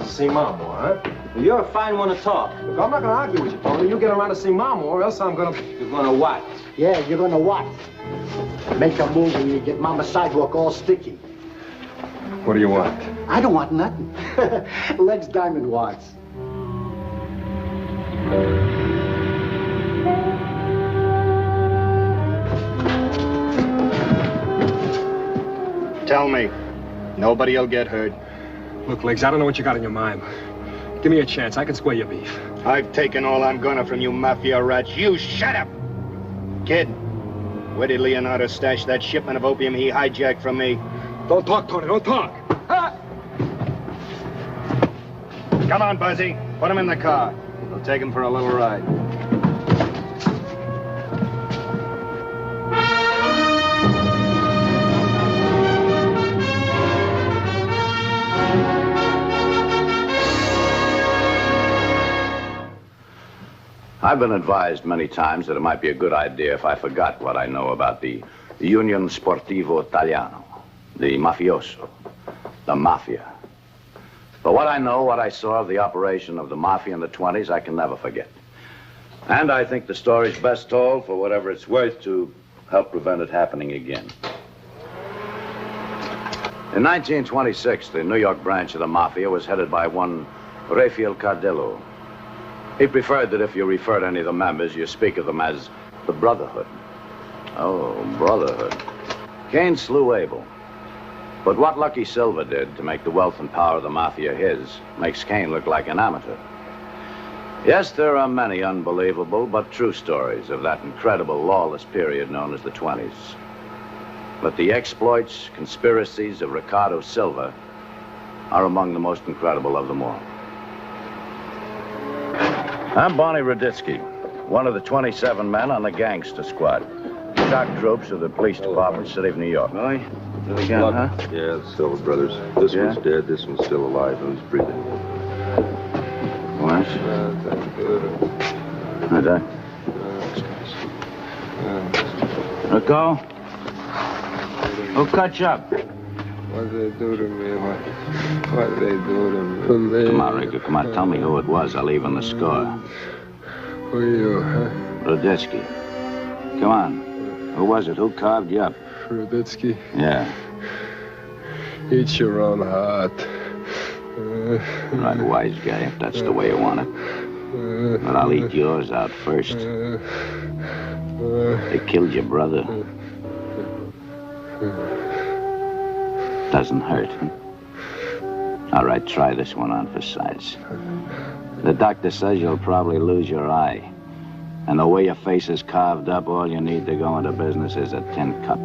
to see Mom more, huh? Well, you're a fine one to talk. Look, I'm not gonna argue with you, Tony. You get around to see Mom more, or else I'm gonna... You're gonna what? Yeah, you're gonna what? Make a move and you get Mama's sidewalk all sticky. What do you want? I don't want nothing. Legs Diamond wants. Tell me, nobody'll get hurt. Look, Legs, I don't know what you got in your mind. Give me a chance. I can square your beef. I've taken all I'm gonna from you mafia rats. You shut up! Kid, where did Leonardo stash that shipment of opium he hijacked from me? Don't talk, Tony. Don't talk. Ah! Come on, Buzzy. Put him in the car. We'll take him for a little ride. I've been advised many times that it might be a good idea if I forgot what I know about the Union Sportivo Italiano, the mafioso, the mafia. But what I know, what I saw of the operation of the mafia in the 20s, I can never forget. And I think the story's best told for whatever it's worth to help prevent it happening again. In 1926, the New York branch of the mafia was headed by one Raphael Cardello. He preferred that if you refer to any of the members, you speak of them as the Brotherhood. Oh, Brotherhood. Cain slew Abel. But what Lucky Silva did to make the wealth and power of the mafia his makes Cain look like an amateur. Yes, there are many unbelievable but true stories of that incredible lawless period known as the 20s. But the exploits, conspiracies of Ricardo Silva are among the most incredible of them all. I'm Bonnie Raditsky, one of the 27 men on the gangster squad. Shock troops of the police department, city of New York. Boy, what do we got, huh? Yeah, the Silva brothers. This one's dead, this one's still alive, and he's breathing. What? Right there. Rico? Who cut you up? What did they do to me? What did they do to me? Come on, Rico, come on. Tell me who it was. I'll even the score. Who are you, huh? Raditsky. Come on. Who was it? Who carved you up? Raditsky? Yeah. Eat your own heart. Right, wise guy, if that's the way you want it. But I'll eat yours out first. They killed your brother. Doesn't hurt. All right, try this one on for size. The doctor says you'll probably lose your eye. And the way your face is carved up, all you need to go into business is a tin cup.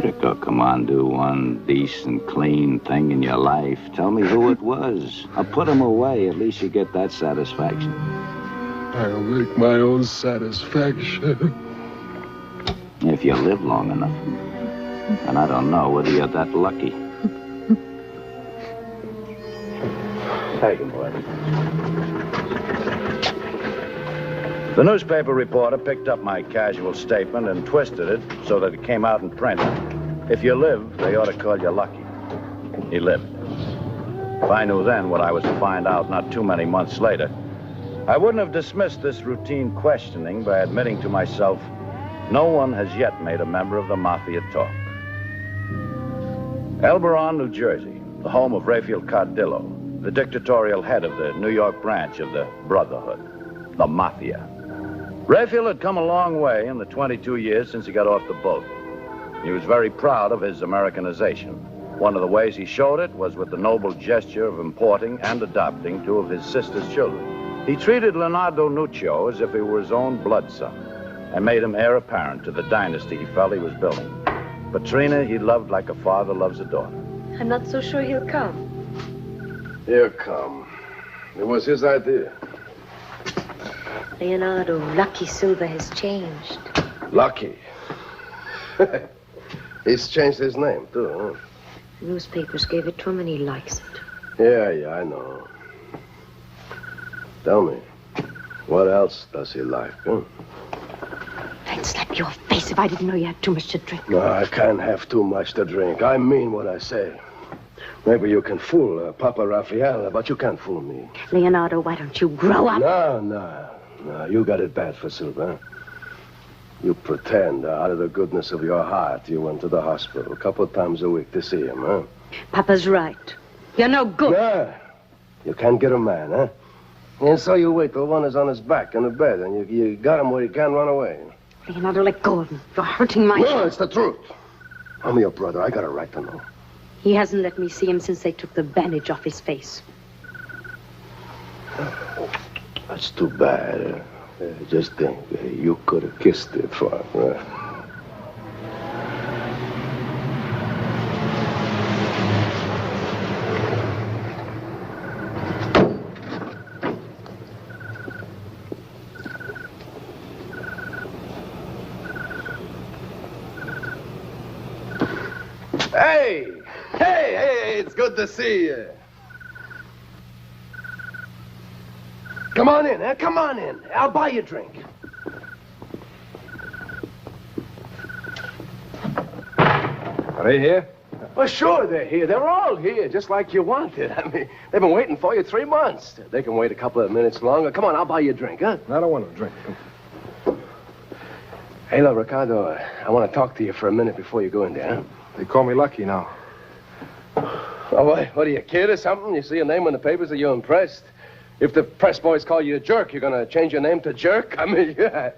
Rico, come on, do one decent, clean thing in your life. Tell me who it was. I'll put him away. At least you get that satisfaction. I'll make my own satisfaction. If you live long enough. And I don't know whether you're that lucky. Take him, boy. The newspaper reporter picked up my casual statement and twisted it so that it came out in print. If you live, they ought to call you lucky. He lived. If I knew then what I was to find out not too many months later, I wouldn't have dismissed this routine questioning by admitting to myself, no one has yet made a member of the Mafia talk. Elberon, New Jersey, the home of Raphael Cardillo, the dictatorial head of the New York branch of the Brotherhood, the Mafia. Raphael had come a long way in the 22 years since he got off the boat. He was very proud of his Americanization. One of the ways he showed it was with the noble gesture of importing and adopting two of his sister's children. He treated Leonardo Nuccio as if he were his own blood son and made him heir apparent to the dynasty he felt he was building. Katrina he loved like a father loves a daughter. I'm not so sure he'll come. He'll come. It was his idea. Leonardo, Lucky Silva has changed. Lucky. He's changed his name, too, huh? The newspapers gave it to him and he likes it. Yeah, I know. Tell me, what else does he like, huh? I'd slap your face if I didn't know you had too much to drink. No, I can't have too much to drink. I mean what I say. Maybe you can fool Papa Raphael, but you can't fool me. Leonardo, why don't you grow up? No. You got it bad for Silva. You pretend, out of the goodness of your heart, you went to the hospital a couple of times a week to see him, huh? Papa's right. You're no good. No. You can't get a man, huh? And so you wait till one is on his back in the bed, and you got him where he can't run away. Leonardo, let go of him. You're hurting my... No, it's the truth. I'm your brother. I got a right to know. He hasn't let me see him since they took the bandage off his face. That's too bad. Just think, you could have kissed it for him. Hey, it's good to see you. Come on in, come on in. I'll buy you a drink. Are they here? Well, sure they're here. They're all here, just like you wanted. I mean, they've been waiting for you 3 months. They can wait a couple of minutes longer. Come on, I'll buy you a drink, huh? I don't want to drink. Hey, look, Ricardo, I want to talk to you for a minute before you go in there, huh? They call me Lucky now. Oh, what are you, a kid or something? You see a name in the papers that you're impressed? If the press boys call you a jerk, you're going to change your name to Jerk? I mean, yeah.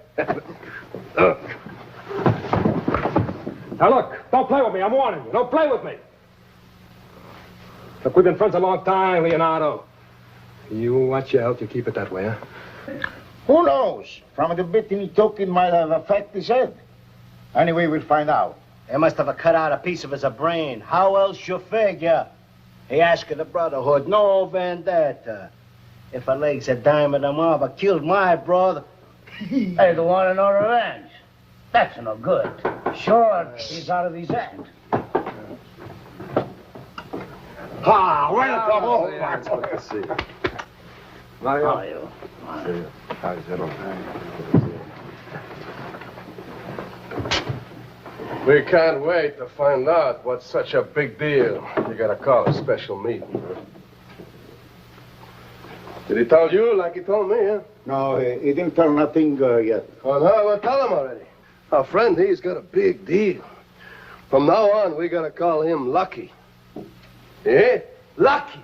Now, look, don't play with me. I'm warning you. Don't play with me. Look, we've been friends a long time, Leonardo. You want your health, you keep it that way, huh? Who knows? From the beating he took, it might have affected his head. Anyway, we'll find out. They must have cut out a piece of his brain. How else you figure? He asked the Brotherhood, no vendetta. If a leg's a diamond, the mob killed my brother. Hey, the one and no revenge. That's no good. Sure, he's out of his head. Welcome. It's good to see you. Mario? How are you? How's it all? We can't wait to find out what's such a big deal. You gotta call a special meeting. Did he tell you like he told me, huh? No, he didn't tell nothing yet. Oh, no, well, tell him already. Our friend, he's got a big deal. From now on, we gotta call him Lucky. Yeah? Lucky.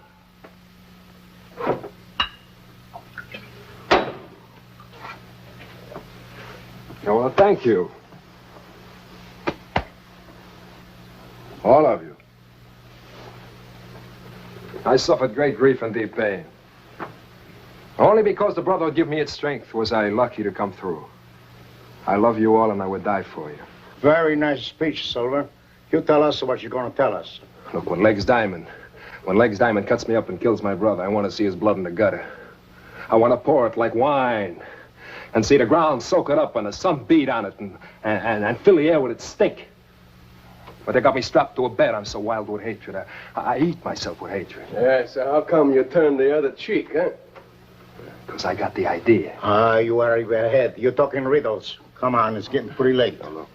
Oh, well, thank you. All of you. I suffered great grief and deep pain. Only because the Brotherhood gave me its strength was I lucky to come through. I love you all and I would die for you. Very nice speech, Silver. You tell us what you're going to tell us. Look, when Legs Diamond cuts me up and kills my brother, I want to see his blood in the gutter. I want to pour it like wine and see the ground soak it up and the sun beat on it and fill the air with its stink. But they got me strapped to a bed. I'm so wild with hatred. I eat myself with hatred. Yeah, so how come you turned the other cheek, huh? Because I got the idea. You are ahead. You're talking riddles. Come on, it's getting pretty late. Now, look.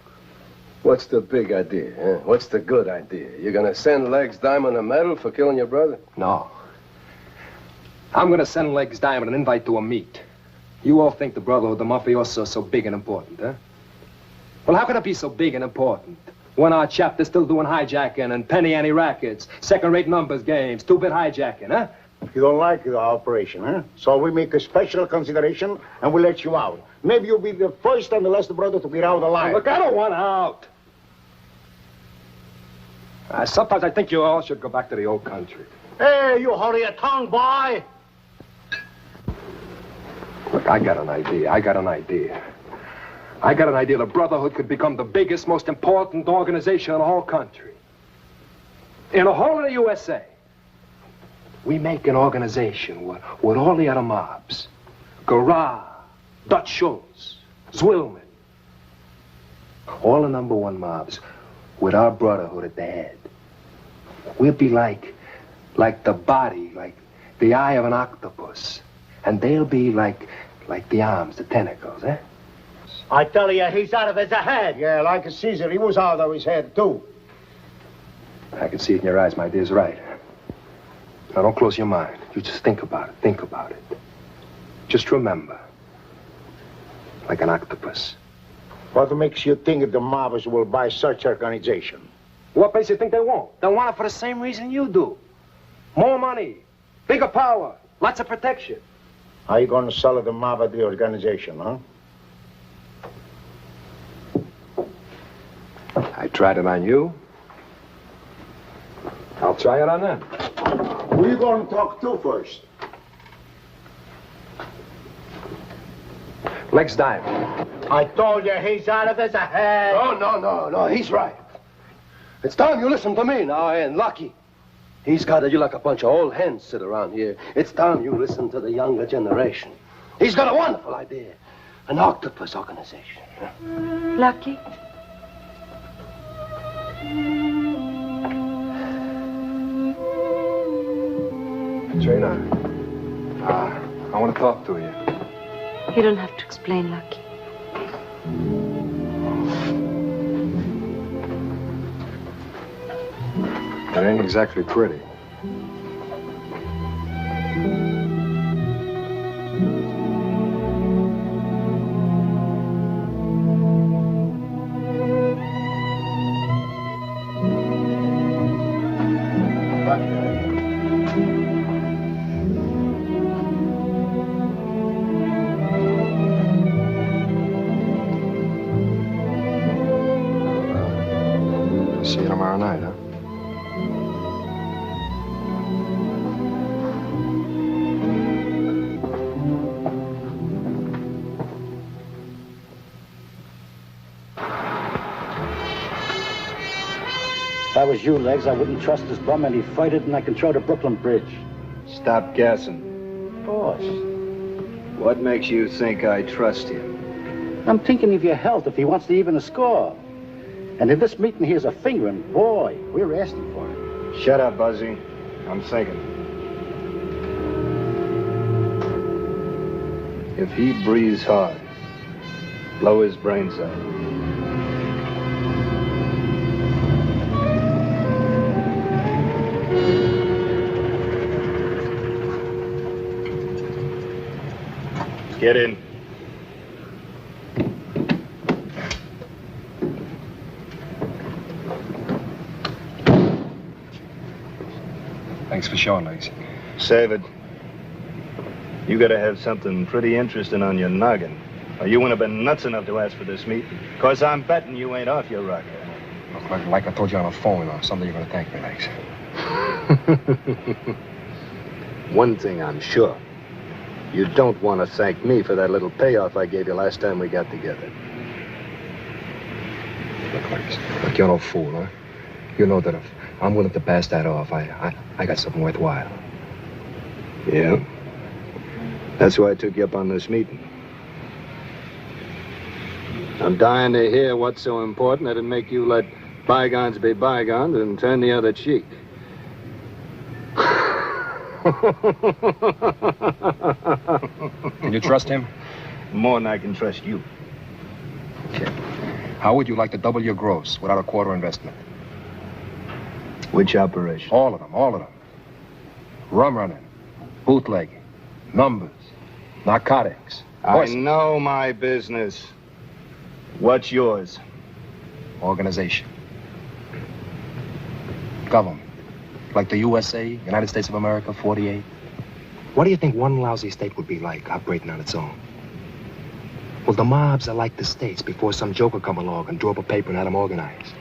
What's the big idea, huh? What's the good idea? You're gonna send Legs Diamond a medal for killing your brother? No. I'm going to send Legs Diamond an invite to a meet. You all think the Brotherhood, the mafioso, are so big and important, huh? Well, how can it be so big and important when our chapter's still doing hijacking and penny ante rackets, second-rate numbers games, two-bit hijacking, huh? You don't like the operation, huh? So we make a special consideration and we let you out. Maybe you'll be the first and the last brother to get out alive. Look, I don't want out. Sometimes I think you all should go back to the old country. Hey, you hold your tongue, boy. Look, I got an idea. I got an idea the Brotherhood could become the biggest, most important organization in the whole country. In the whole of the USA. We make an organization with all the other mobs. Garage, Dutch Schultz, Zwilman. All the #1 mobs with our Brotherhood at the head. We'll be like the body, like the eye of an octopus. And they'll be like the arms, the tentacles, eh? I tell you, he's out of his head. Yeah, like a Caesar. He was out of his head, too. I can see it in your eyes, my dear's right. Now, don't close your mind. You just think about it. Think about it. Just remember. Like an octopus. What makes you think the mobbers will buy such organization? What makes you think they won't? They want it for the same reason you do. More money, bigger power, lots of protection. How you gonna sell the mob at the organization, huh? I tried it on you. I'll try it on them. Who you gonna talk to first? Legs Diamond. I told you he's out of his head. No, he's right. It's time you listen to me now, and Lucky. He's got you like a bunch of old hens sit around here. It's time you listen to the younger generation. He's got a wonderful idea. An octopus organization. Lucky? Trina, I want to talk to you. You don't have to explain, Lucky. It ain't exactly pretty. See you tomorrow night, huh? If I was you, Legs, I wouldn't trust this bum any further than I can throw the Brooklyn Bridge. Stop gassing. Boss, What makes you think I trust him? I'm thinking of your health if he wants to even a score. And if this meeting here's a fingering, boy, we're asking for it. Shut up, Buzzy. I'm thinking. If he breathes hard, blow his brains out. Get in. Thanks for showing, Legs. Save it. You gotta have something pretty interesting on your noggin, or you wouldn't have been nuts enough to ask for this meeting. 'Cause I'm betting you ain't off your rocker. Look, like I told you on the phone, or someday you're gonna thank me, Legs. One thing I'm sure. You don't want to thank me for that little payoff I gave you last time we got together. Look, Legs, look, you're no fool, huh? You know that if I'm willing to pass that off, I got something worthwhile. Yeah? That's why I took you up on this meeting. I'm dying to hear what's so important that'd make you let bygones be bygones and turn the other cheek. Can you trust him? More than I can trust you. Okay. How would you like to double your gross without a quarter investment? Which operation? All of them. Rum running, bootlegging, numbers, narcotics. I know my business. What's yours? Organization. Government. Like the USA, United States of America, 48. What do you think one lousy state would be like operating on its own? Well, the mobs are like the states before some joker come along and drew up a paper and had them organized.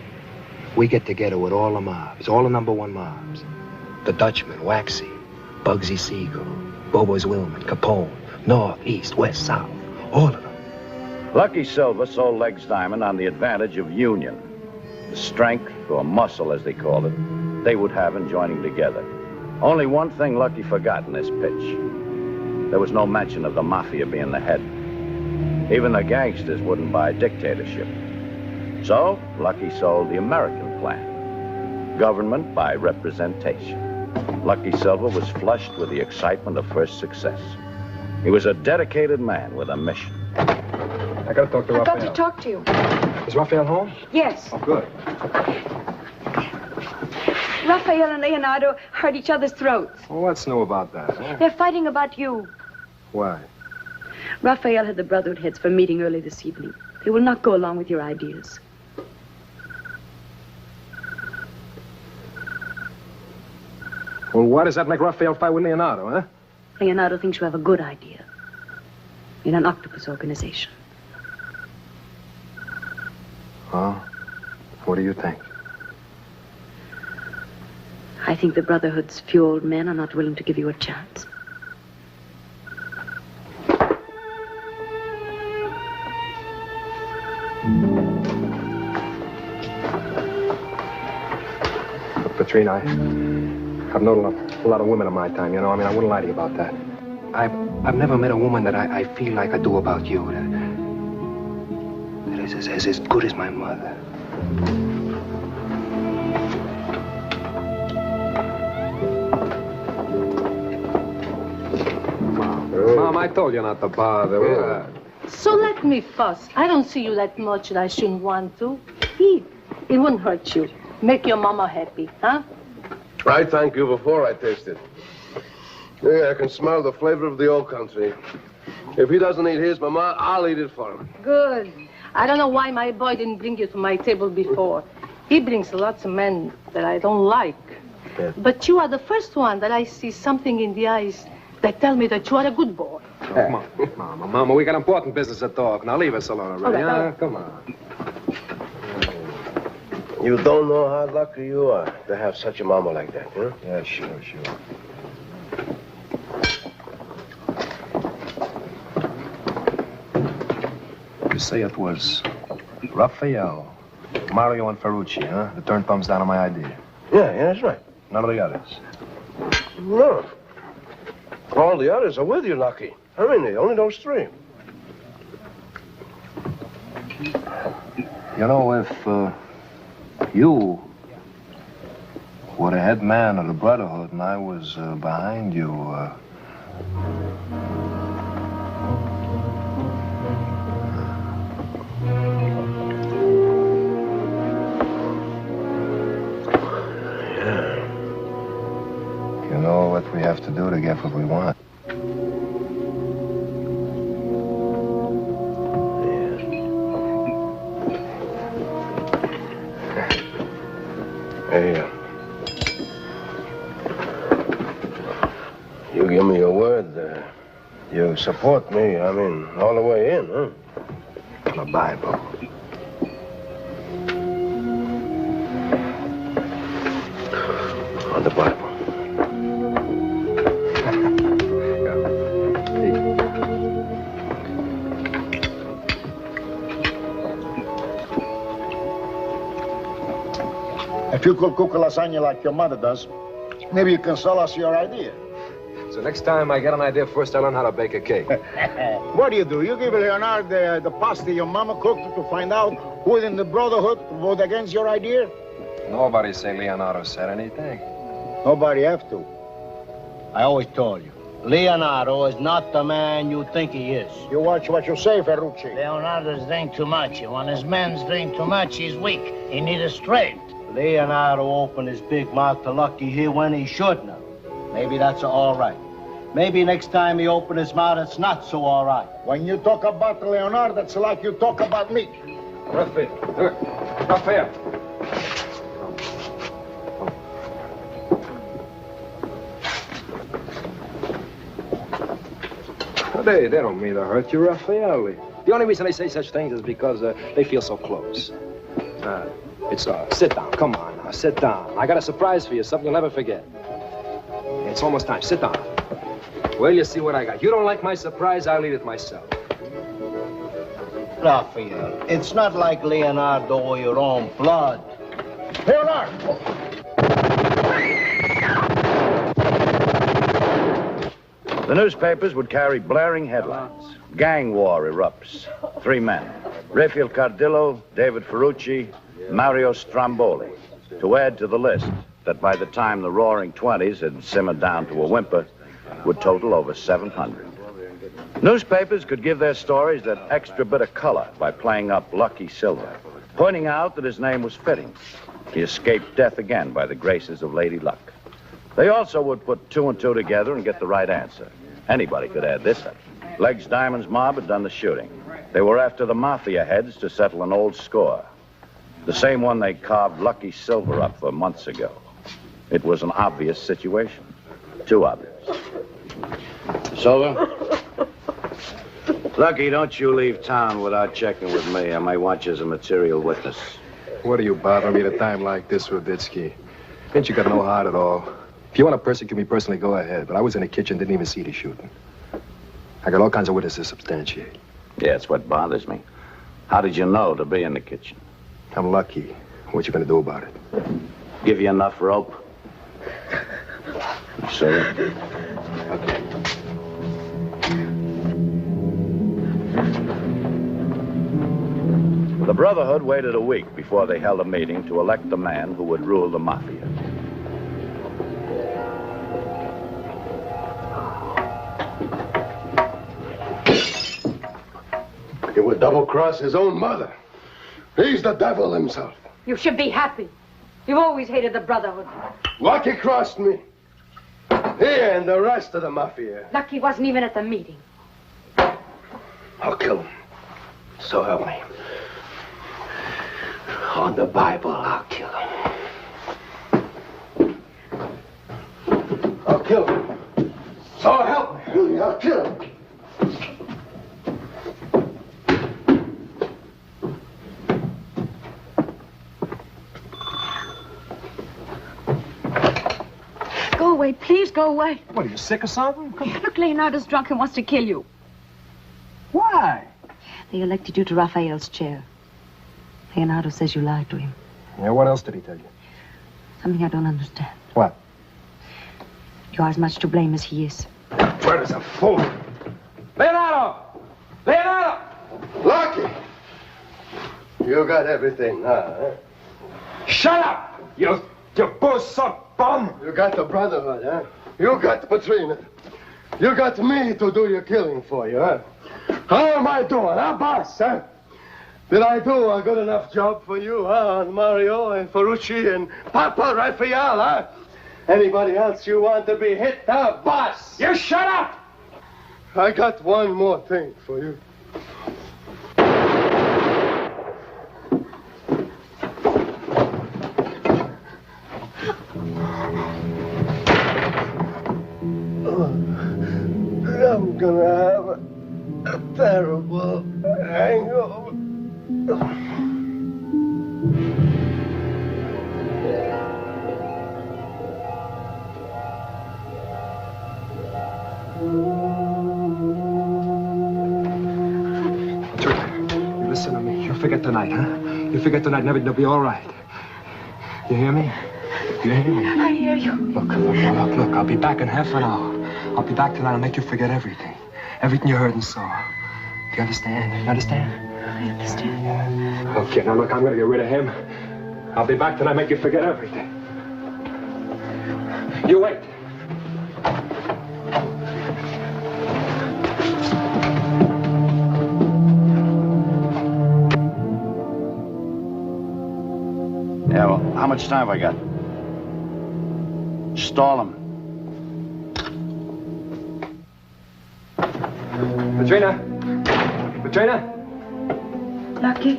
We get together with all the mobs, all the #1 mobs. The Dutchman, Waxy, Bugsy Siegel, Bobo's Willman, Capone, North, East, West, South, all of them. Lucky Silva sold Legs Diamond on the advantage of union, the strength, or muscle as they called it, they would have in joining together. Only one thing Lucky forgot in this pitch. There was no mention of the mafia being the head. Even the gangsters wouldn't buy dictatorship. So, Lucky sold the American plan. Government by representation. Lucky Silva was flushed with the excitement of first success. He was a dedicated man with a mission. I gotta talk to Raphael. I've got to talk to you. Is Raphael home? Yes. Oh, good. Raphael and Leonardo hurt each other's throats. Well, what's new about that? Huh? They're fighting about you. Why? Raphael had the Brotherhood heads for a meeting early this evening. They will not go along with your ideas. Well, why does that make Raphael fight with Leonardo, huh? Leonardo thinks you have a good idea in an octopus organization. Oh? What do you think? I think the Brotherhood's few old men are not willing to give you a chance. Look, Katrina, I've known a lot of women in my time, you know. I mean, I wouldn't lie to you about that. I've never met a woman that I feel like I do about you. That is as good as my mother. Mom, I told you not to bother. So let me fuss. I don't see you that much that I shouldn't want to. Eat. It wouldn't hurt you. Make your mama happy, huh? I thank you before I taste it. Yeah, I can smell the flavor of the old country. If he doesn't eat his, Mama, I'll eat it for him. Good. I don't know why my boy didn't bring you to my table before. He brings lots of men that I don't like. Yeah. But you are the first one that I see something in the eyes that tell me that you are a good boy. Oh, Mama, we got important business to talk. Now leave us alone already, All right. huh? Come on. You don't know how lucky you are to have such a mama like that, huh? Yeah, sure. You say it was Raphael, Mario, and Ferrucci, huh? That turned thumbs down on my idea. Yeah, that's right. None of the others. No. All the others are with you, Lucky. How many? Only those three. You know, if you were the head man of the Brotherhood and I was behind you, you know what we have to do to get what we want. Hey, you give me your word. You support me, I mean, all the way in, huh? The Bible. On the Bible. If you could cook a lasagna like your mother does, maybe you can sell us your idea. So next time I get an idea, first I learn how to bake a cake. What do? You give Leonard the pasta your mama cooked to find out who in the Brotherhood vote against your idea? Nobody say Leonardo said anything. Nobody have to. I always told you, Leonardo is not the man you think he is. You watch what you say, Ferrucci. Leonardo's drink too much. When his men drink too much, he's weak. He needs strength. Leonardo opened his big mouth to Lucky here when he shouldn't have. Maybe that's all right. Maybe next time he opens his mouth, it's not so all right. When you talk about Leonardo, that's like you talk about me. Raphael. They don't mean to hurt you, Raphael. The only reason they say such things is because they feel so close. Sit down. Come on now, sit down. I got a surprise for you, something you'll never forget. It's almost time. Sit down. Well, you see what I got. You don't like my surprise, I'll eat it myself. Raphael, it's not like Leonardo or your own blood. Leonardo! The newspapers would carry blaring headlines. Gang war erupts. 3 men. Raphael Cardillo, David Ferrucci, Mario Stromboli. To add to the list that by the time the Roaring Twenties had simmered down to a whimper, would total over 700. Newspapers could give their stories that extra bit of color by playing up Lucky Silva, pointing out that his name was fitting. He escaped death again by the graces of Lady Luck. They also would put 2 and 2 together and get the right answer. Anybody could add this up. Legs Diamond's mob had done the shooting. They were after the mafia heads to settle an old score. The same one they carved Lucky Silva up for months ago. It was an obvious situation. Too obvious. Silva? Lucky, don't you leave town without checking with me. I might want you as a material witness. What are you bothering me at a time like this, Rubitsky? Ain't you got no heart at all? If you want to persecute me personally, go ahead. But I was in the kitchen, didn't even see the shooting. I got all kinds of witnesses to substantiate. Yeah, it's what bothers me. How did you know to be in the kitchen? I'm lucky. What you gonna do about it? Give you enough rope? Sure. Okay. The Brotherhood waited a week before they held a meeting to elect the man who would rule the mafia. He would double-cross his own mother. He's the devil himself. You should be happy. You've always hated the Brotherhood. Lucky crossed me. He and the rest of the mafia. Lucky wasn't even at the meeting. I'll kill him. So help me. On the Bible, I'll kill him. I'll kill him. So help me. I'll kill him. Go away, please go away. What, are you sick or something? Come on. Look, Leonardo's drunk and wants to kill you. Why? They elected you to Raphael's chair. Leonardo says you lied to him. Yeah, what else did he tell you? Something I don't understand. What? You're as much to blame as he is. Fred is a fool. Leonardo! Leonardo! Lucky! You got everything, huh? Shut up! You bull-suck bum! You got the Brotherhood, huh? You got Patrina. You got me to do your killing for you, huh? How am I doing, huh, boss, huh? Did I do a good enough job for you, huh, on Mario and Ferrucci and Papa Raphael, huh? Anybody else you want to be hit, huh, boss? You shut up! I got one more thing for you. I'm gonna have a terrible hangover. You listen to me. You forget tonight, huh? You forget tonight and everything will be all right. You hear me? You hear me? I hear you. Look. I'll be back in half an hour. I'll be back tonight and make you forget everything. Everything you heard and saw. Do you understand? You understand? I understand. Okay, now look, I'm gonna get rid of him. I'll be back tonight and make you forget everything. You wait. Yeah, well, how much time have I got? Stall him. Patrina? Lucky?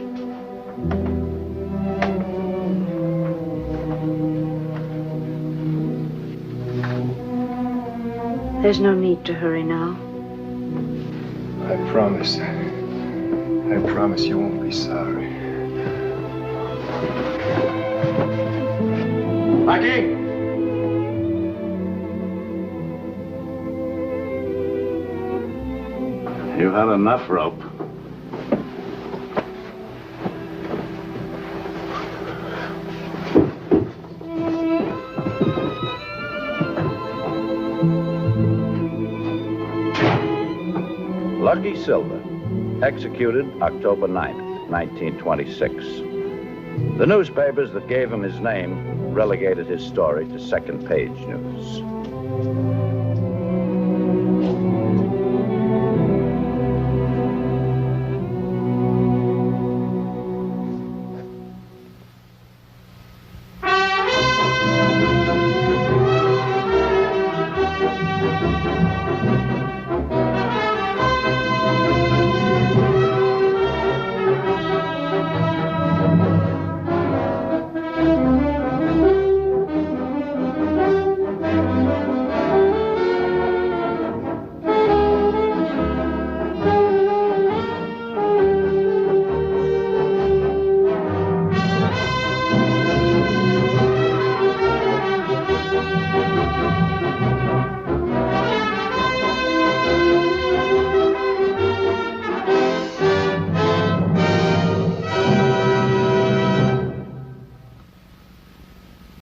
There's no need to hurry now. I promise you won't be sorry. Lucky! You've had enough rope. Lucky Silva, executed October 9th, 1926. The newspapers that gave him his name relegated his story to second-page news. Silva.